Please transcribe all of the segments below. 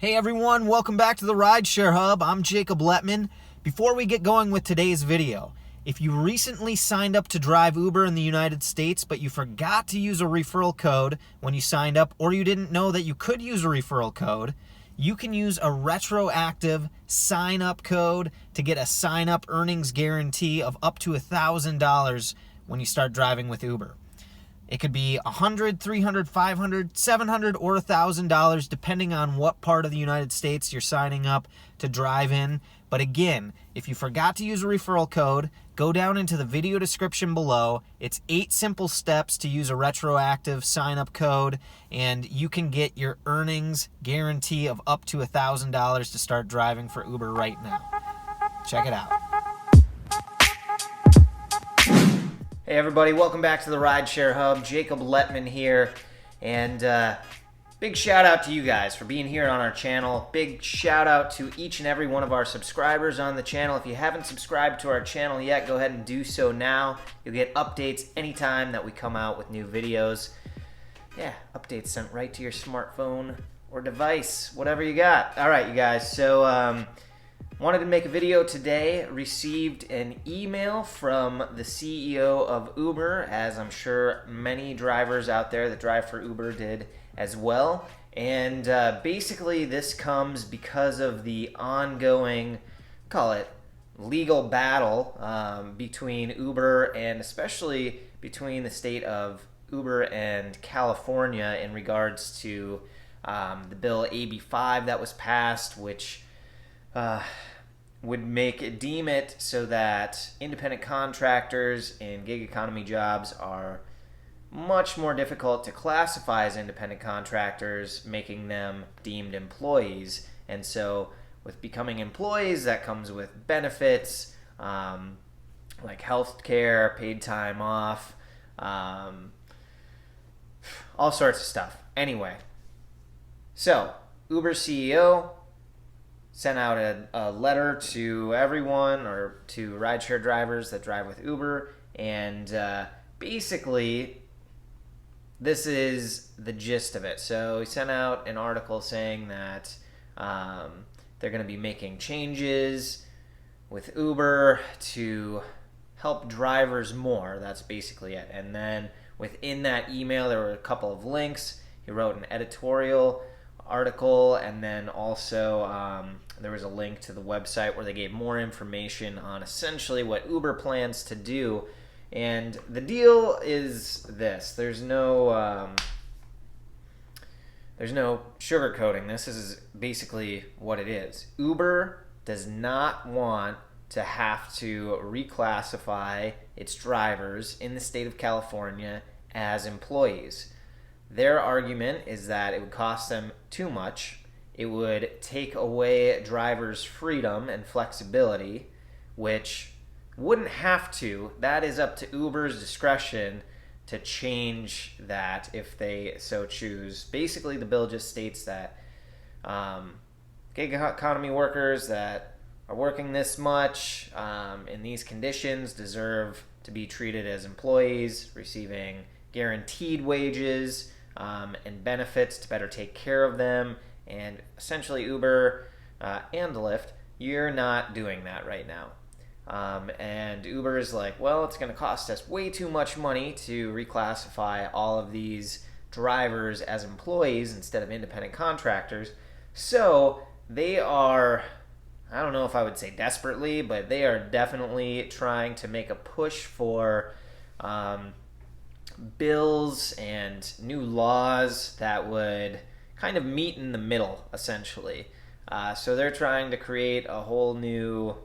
Hey everyone, welcome back to the Rideshare Hub. I'm Jacob Letman. Before we get going with today's video, if you recently signed up to drive Uber in the United States, but you forgot to use a referral code when you signed up, or you didn't know that you could use a referral code, you can use a retroactive sign-up code to get a sign-up earnings guarantee of up to $1,000 when you start driving with Uber. It could be $100, $300, $500, $700, or $1,000, depending on what part of the United States you're signing up to drive in. But again, if you forgot to use a referral code, go down into the video description below. It's 8 simple steps to use a retroactive sign-up code, and you can get your earnings guarantee of up to $1,000 to start driving for Uber right now. Check it out. Hey everybody, welcome back to the Rideshare Hub. Jacob Letman here, and big shout out to you guys for being here on our channel. Big shout out to each and every one of our subscribers on the channel. If you haven't subscribed to our channel yet, go ahead and do so now. You'll get updates anytime that we come out with new videos. Yeah, updates sent right to your smartphone or device, whatever you got. All right, you guys, so wanted to make a video today. Received an email from the CEO of Uber, as I'm sure many drivers out there that drive for Uber did as well. And basically this comes because of the ongoing, call it, legal battle between Uber and especially between the state of Uber and California in regards to the bill AB 5 that was passed, which would deem it so that independent contractors and gig economy jobs are much more difficult to classify as independent contractors, making them deemed employees. And so with becoming employees, that comes with benefits like health care, paid time off, all sorts of stuff. Anyway, so Uber CEO sent out a letter to everyone, or to rideshare drivers that drive with Uber, and basically this is the gist of it. So he sent out an article saying that they're going to be making changes with Uber to help drivers more. That's basically it. And then within that email there were a couple of links. He wrote an editorial article, and then also there was a link to the website where they gave more information on essentially what Uber plans to do. And the deal is this: there's no sugarcoating. This is basically what it is. Uber does not want to have to reclassify its drivers in the state of California as employees. Their argument is that it would cost them too much. It would take away drivers' freedom and flexibility, which wouldn't have to. That is up to Uber's discretion to change that if they so choose. Basically, the bill just states that gig economy workers that are working this much in these conditions deserve to be treated as employees, receiving guaranteed wages and benefits to better take care of them. And essentially Uber and Lyft, you're not doing that right now. And Uber is like, well, it's going to cost us way too much money to reclassify all of these drivers as employees instead of independent contractors. So they are, I don't know if I would say desperately, but they are definitely trying to make a push for bills and new laws that would kind of meet in the middle, essentially. So they're trying to create a whole new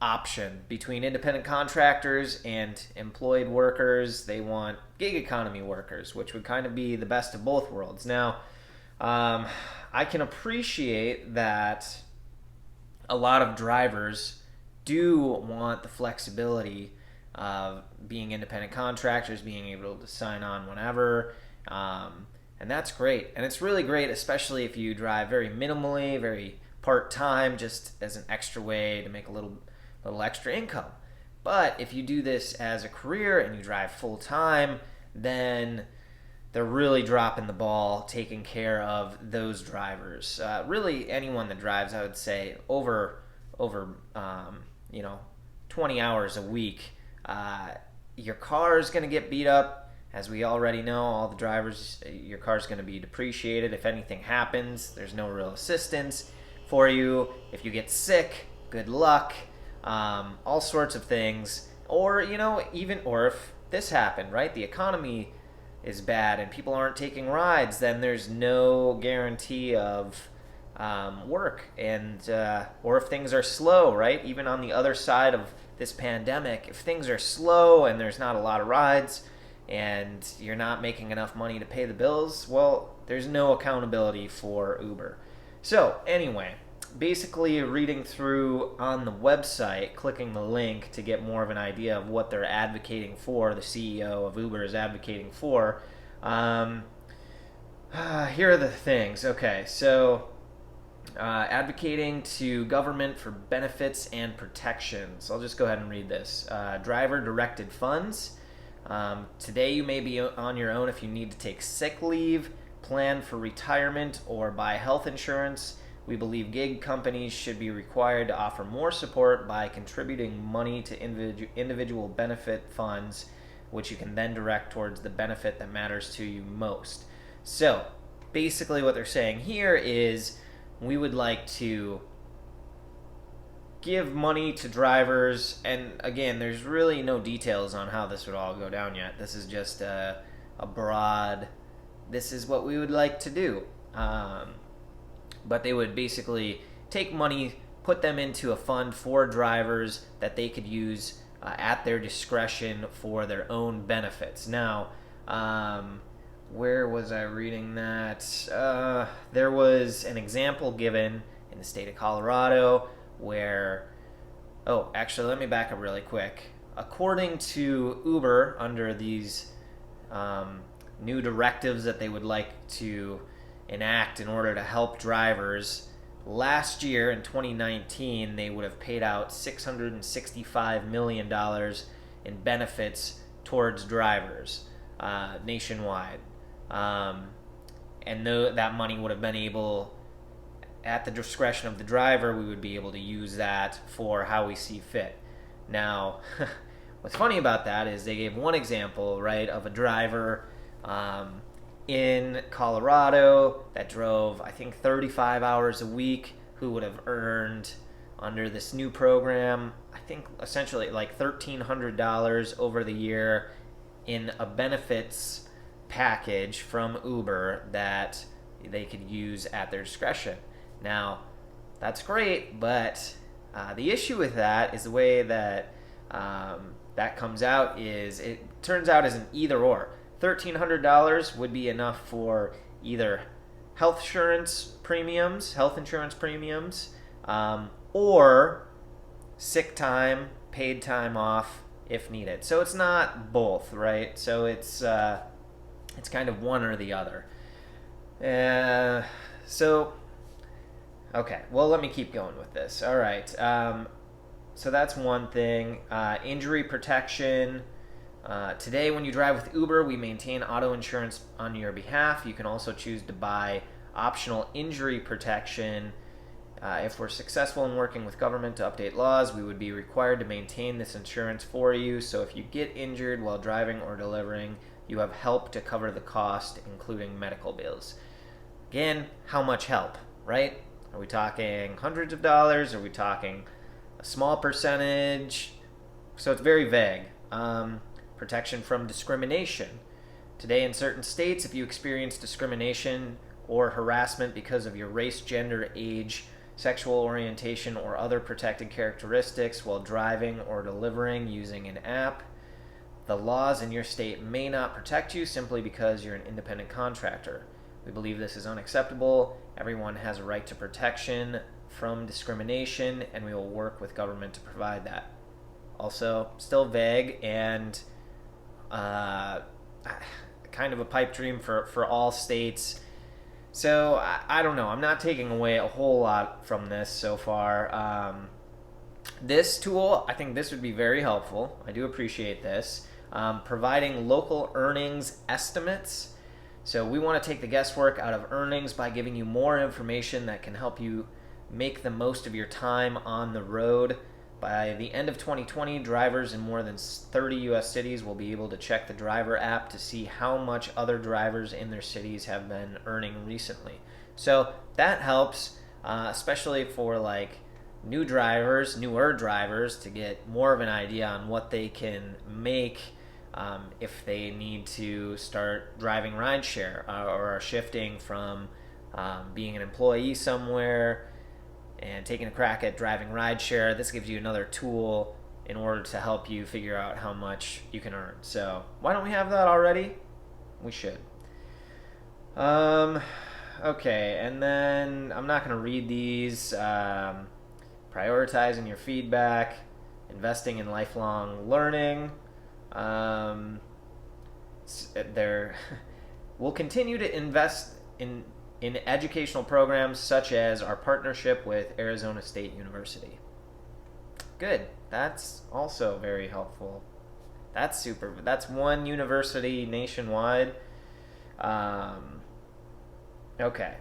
option between independent contractors and employed workers. They want gig economy workers, which would kind of be the best of both worlds. Now, I can appreciate that a lot of drivers do want the flexibility of being independent contractors, being able to sign on whenever, and that's great. And it's really great, especially if you drive very minimally, very part-time, just as an extra way to make a little extra income. But if you do this as a career and you drive full-time, then they're really dropping the ball taking care of those drivers. Really, anyone that drives, I would say, over 20 hours a week, your car is going to get beat up. As we already know, all the drivers, your car is going to be depreciated. If anything happens, there's no real assistance for you. If you get sick, good luck. All sorts of things. Or, or if this happened, right? The economy is bad and people aren't taking rides, then there's no guarantee of work. And or if things are slow, right? Even on the other side of this pandemic, if things are slow and there's not a lot of rides and you're not making enough money to pay the bills, well, there's no accountability for Uber. So anyway, basically reading through on the website, clicking the link to get more of an idea of what they're advocating for, the CEO of Uber is advocating for. Here are the things. Okay, so advocating to government for benefits and protections. I'll just go ahead and read this. Driver-directed funds. Today you may be on your own if you need to take sick leave, plan for retirement, or buy health insurance. We believe gig companies should be required to offer more support by contributing money to individual benefit funds, which you can then direct towards the benefit that matters to you most. So, basically what they're saying here is we would like to give money to drivers, and again, there's really no details on how this would all go down yet. This is just a broad, this is what we would like to do. But they would basically take money, put them into a fund for drivers that they could use at their discretion for their own benefits. Now, where was I reading that? There was an example given in the state of Colorado where, actually, let me back up really quick. According to Uber, under these new directives that they would like to enact in order to help drivers, last year in 2019 they would have paid out $665 million in benefits towards drivers nationwide, and that money would have been able, at the discretion of the driver, we would be able to use that for how we see fit. Now, what's funny about that is they gave one example, right, of a driver in Colorado that drove, I think, 35 hours a week, who would have earned, under this new program, I think essentially like $1,300 over the year in a benefits package from Uber that they could use at their discretion. Now, that's great, but the issue with that is the way that that comes out is it turns out as an either or. $1,300 would be enough for either health insurance premiums, or sick time, paid time off if needed. So it's not both, right? So it's kind of one or the other. Okay, well, let me keep going with this. All right. So that's one thing. Injury protection. Today, when you drive with Uber, we maintain auto insurance on your behalf. You can also choose to buy optional injury protection. If we're successful in working with government to update laws, we would be required to maintain this insurance for you. So if you get injured while driving or delivering, you have help to cover the cost, including medical bills. Again, how much help, right? Are we talking hundreds of dollars? Are we talking a small percentage? So it's very vague. Protection from discrimination. Today in certain states, if you experience discrimination or harassment because of your race, gender, age, sexual orientation, or other protected characteristics while driving or delivering using an app, the laws in your state may not protect you simply because you're an independent contractor. We believe this is unacceptable. Everyone has a right to protection from discrimination, and we will work with government to provide that. Also, still vague and kind of a pipe dream for all states. So, I don't know. I'm not taking away a whole lot from this so far. This tool, I think this would be very helpful. I do appreciate this. Providing local earnings estimates. So we want to take the guesswork out of earnings by giving you more information that can help you make the most of your time on the road. By the end of 2020, drivers in more than 30 U.S. cities will be able to check the driver app to see how much other drivers in their cities have been earning recently. So that helps, especially for like newer drivers, to get more of an idea on what they can make if they need to start driving rideshare or are shifting from being an employee somewhere and taking a crack at driving rideshare. This gives you another tool in order to help you figure out how much you can earn. So why don't we have that already? We should. Okay, and then I'm not going to read these. Prioritizing your feedback, investing in lifelong learning. We'll continue to invest in educational programs such as our partnership with Arizona State University. Good. That's also very helpful. That's super. That's one university nationwide. Okay.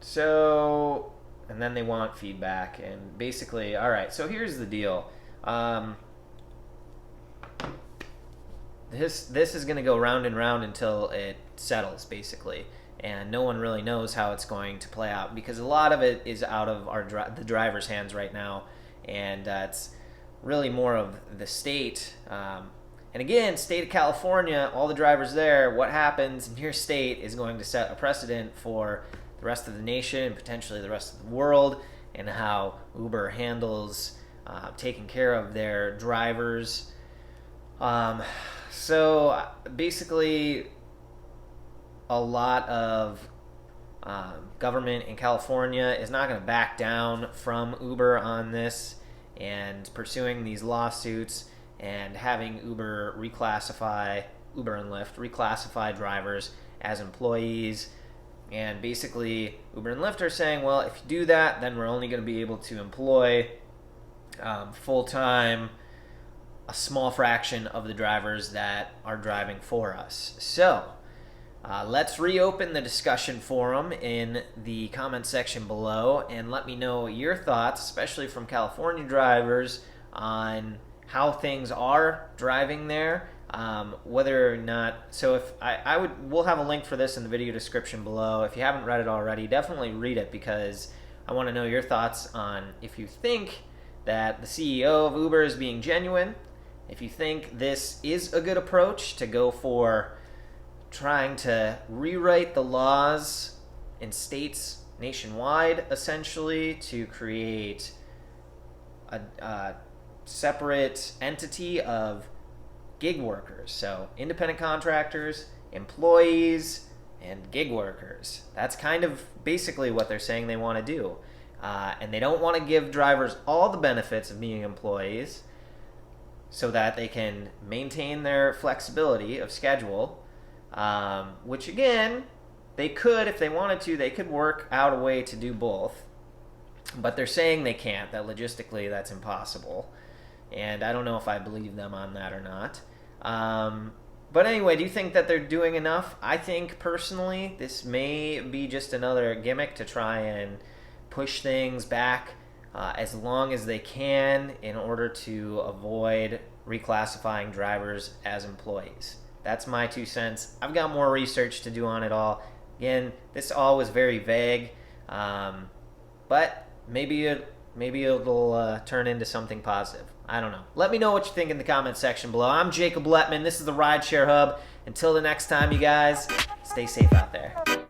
So, and then they want feedback, and basically, all right, so here's the deal. This is going to go round and round until it settles, basically. And no one really knows how it's going to play out because a lot of it is out of the driver's hands right now, and it's really more of the state. And again, state of California, all the drivers there, what happens in your state is going to set a precedent for the rest of the nation and potentially the rest of the world, and how Uber handles taking care of their drivers. So basically, a lot of government in California is not going to back down from Uber on this and pursuing these lawsuits and having Uber and Lyft reclassify drivers as employees. And basically, Uber and Lyft are saying, well, if you do that, then we're only going to be able to employ full-time a small fraction of the drivers that are driving for us. So let's reopen the discussion forum in the comment section below and let me know your thoughts, especially from California drivers, on how things are driving there. Whether or not, so if we'll have a link for this in the video description below. If you haven't read it already, definitely read it, because I want to know your thoughts on if you think that the CEO of Uber is being genuine, if you think this is a good approach to go for trying to rewrite the laws in states nationwide, essentially, to create a separate entity of gig workers. So independent contractors, employees, and gig workers. That's kind of basically what they're saying they want to do. And they don't want to give drivers all the benefits of being employees so that they can maintain their flexibility of schedule, which again, they could, if they wanted to, they could work out a way to do both. But they're saying they can't, that logistically that's impossible. And I don't know if I believe them on that or not. But anyway, do you think that they're doing enough? I think personally this may be just another gimmick to try and push things back as long as they can in order to avoid reclassifying drivers as employees. That's my 2 cents. I've got more research to do on it all. Again, this all was very vague, but maybe it'll turn into something positive. I don't know. Let me know what you think in the comments section below. I'm Jacob Letman. This is the Rideshare Hub. Until the next time, you guys, stay safe out there.